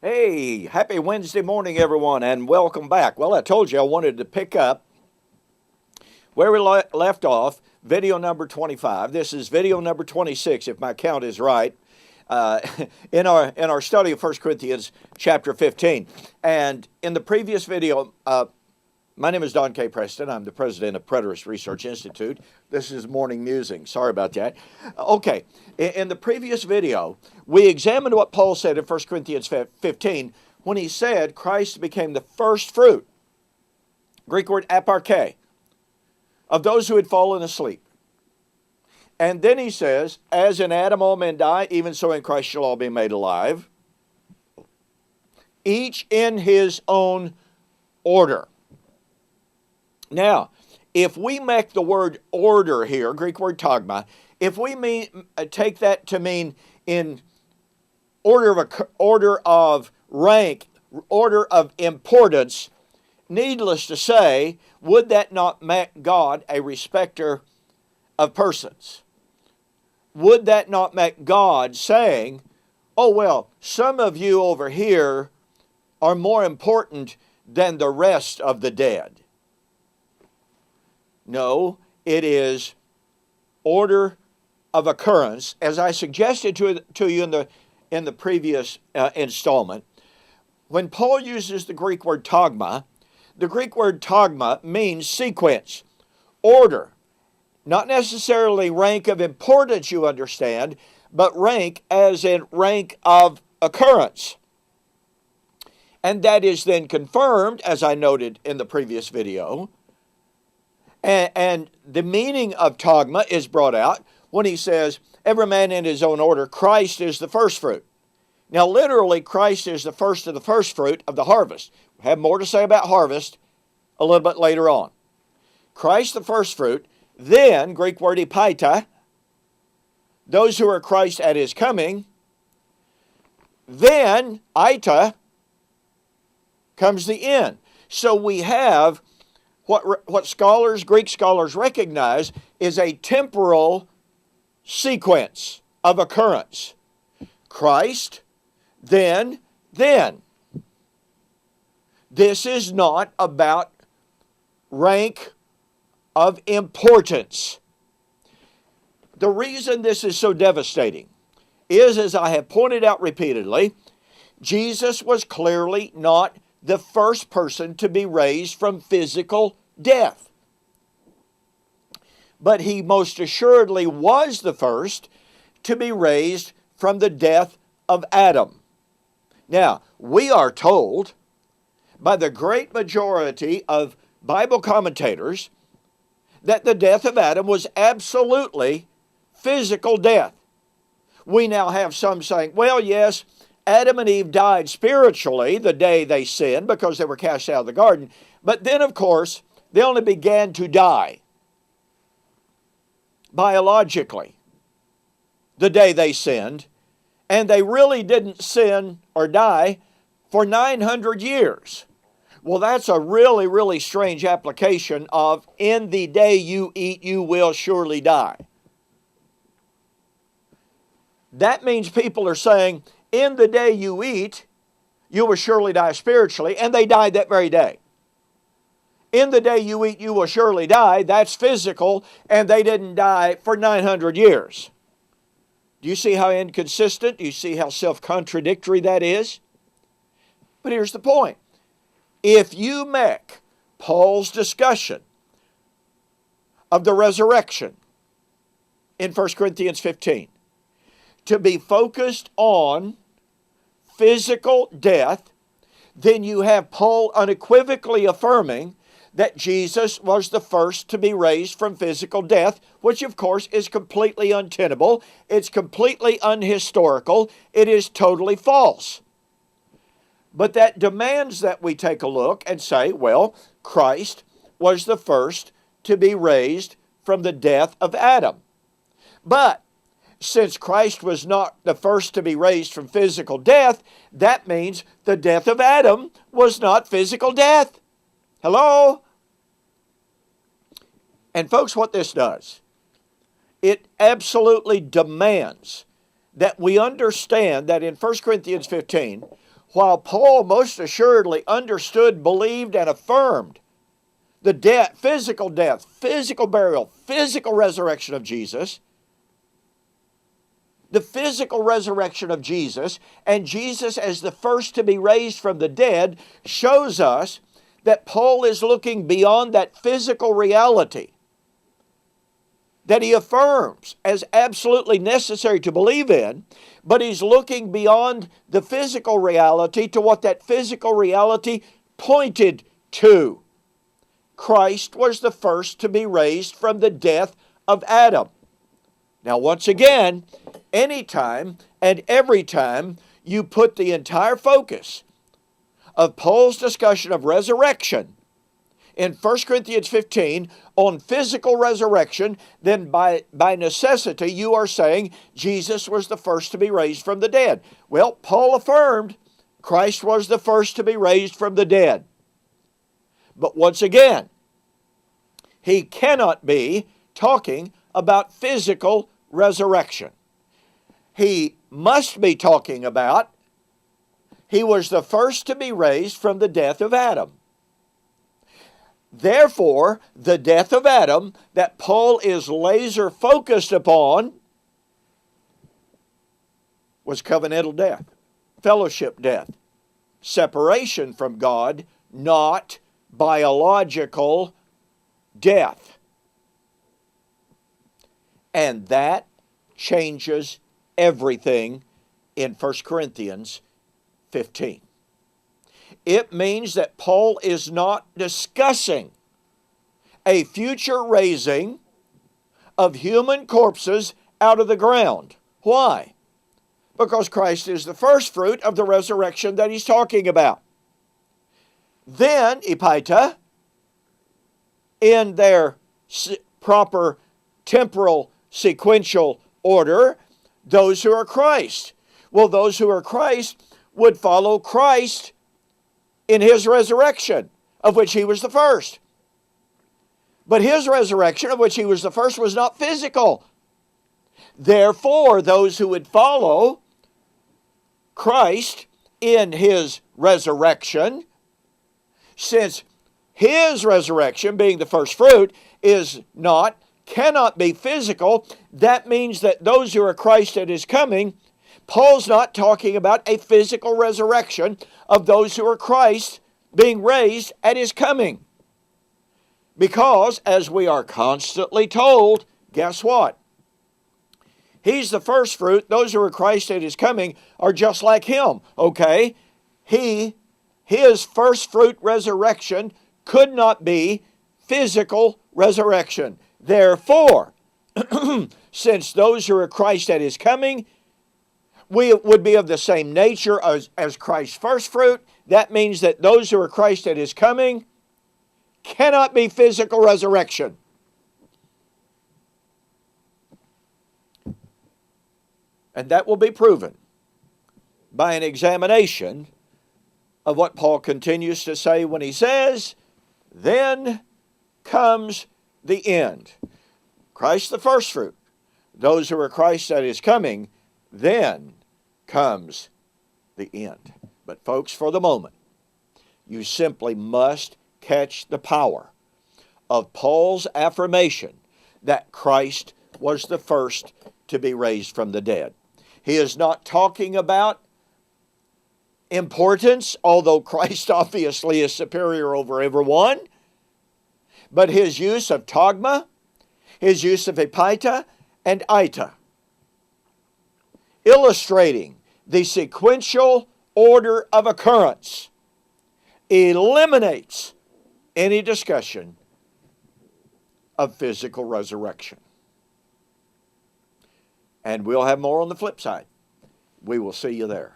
Hey, happy Wednesday morning, everyone, and welcome back. Well, I told you I wanted to pick up where we left off, video number 25. This is video number 26, if my count is right, uh, in our study of 1 Corinthians chapter 15. And in the previous video, my name is Don K. Preston. I'm the president of Preterist Research Institute. This is morning musing. Sorry about that. Okay, in the previous video, we examined what Paul said in 1 Corinthians 15 when he said Christ became the first fruit, Greek word aparche, of those who had fallen asleep. And then he says, as in Adam all men die, even so in Christ shall all be made alive, each in his own order. Now, if we make the word order here, Greek word tagma, if we take that to mean in order of rank, order of importance, needless to say, would that not make God a respecter of persons? Would that not make God saying, oh, well, some of you over here are more important than the rest of the dead? No, it is order of occurrence, as I suggested to you in the previous installment. When Paul uses the Greek word tagma, the Greek word tagma means sequence, order, not necessarily rank of importance, you understand, but rank as in rank of occurrence. And that is then confirmed, as I noted in the previous video. And the meaning of tagma is brought out when he says, every man in his own order, Christ is the first fruit. Now, literally, Christ is the first of the first fruit of the harvest. We'll have more to say about harvest a little bit later on. Christ the first fruit, then, Greek word epaita, those who are Christ at his coming, then, ita, comes the end. So we have what scholars, Greek scholars, recognize is a temporal sequence of occurrence. Christ, then. This is not about rank of importance. The reason this is so devastating is, as I have pointed out repeatedly, Jesus was clearly not the first person to be raised from physical death. But he most assuredly was the first to be raised from the death of Adam. Now, we are told by the great majority of Bible commentators that the death of Adam was absolutely physical death. We now have some saying, well, yes, Adam and Eve died spiritually the day they sinned because they were cast out of the garden. But then, of course, they only began to die biologically the day they sinned. And they really didn't sin or die for 900 years. Well, that's a really, really strange application of, in the day you eat, you will surely die. That means people are saying, in the day you eat, you will surely die spiritually, and they died that very day. In the day you eat, you will surely die, that's physical, and they didn't die for 900 years. Do you see how inconsistent? Do you see how self-contradictory that is? But here's the point. If you make Paul's discussion of the resurrection in 1 Corinthians 15 to be focused on physical death, then you have Paul unequivocally affirming that Jesus was the first to be raised from physical death, which of course is completely untenable, it's completely unhistorical, it is totally false. But that demands that we take a look and say, well, Christ was the first to be raised from the death of Adam. But since Christ was not the first to be raised from physical death, that means the death of Adam was not physical death. Hello? And folks, what this does, it absolutely demands that we understand that in 1 Corinthians 15, while Paul most assuredly understood, believed, and affirmed the death, physical burial, physical resurrection of Jesus, the physical resurrection of Jesus, and Jesus as the first to be raised from the dead, shows us that Paul is looking beyond that physical reality that he affirms as absolutely necessary to believe in, but he's looking beyond the physical reality to what that physical reality pointed to. Christ was the first to be raised from the death of Adam. Now, once again, anytime and every time you put the entire focus of Paul's discussion of resurrection in 1 Corinthians 15 on physical resurrection, then by necessity you are saying Jesus was the first to be raised from the dead. Well, Paul affirmed Christ was the first to be raised from the dead. But once again, he cannot be talking about physical resurrection. He must be talking about he was the first to be raised from the death of Adam. Therefore, the death of Adam that Paul is laser focused upon was covenantal death, fellowship death, separation from God, not biological death. And that changes everything in 1 Corinthians 15. It means that Paul is not discussing a future raising of human corpses out of the ground. Why? Because Christ is the first fruit of the resurrection that he's talking about. Then, epaita, in their proper temporal sequential order, those who are Christ. Well, those who are Christ would follow Christ in his resurrection, of which he was the first. But his resurrection, of which he was the first, was not physical. Therefore, those who would follow Christ in his resurrection, since his resurrection, being the first fruit, cannot be physical, that means that those who are Christ at his coming, Paul's not talking about a physical resurrection of those who are Christ being raised at his coming. Because, as we are constantly told, guess what? He's the first fruit. Those who are Christ at his coming are just like him. Okay? His first fruit resurrection could not be physical resurrection. Therefore, since those who are Christ at his coming we would be of the same nature as Christ's first fruit, that means that those who are Christ at his coming cannot be physical resurrection. And that will be proven by an examination of what Paul continues to say when he says, then comes the end. Christ the first fruit. Those who are Christ at his coming, then comes the end. But folks, for the moment, you simply must catch the power of Paul's affirmation that Christ was the first to be raised from the dead. He is not talking about importance, although Christ obviously is superior over everyone, but his use of tagma, his use of epaita and ita, illustrating the sequential order of occurrence, eliminates any discussion of physical resurrection. And we'll have more on the flip side. We will see you there.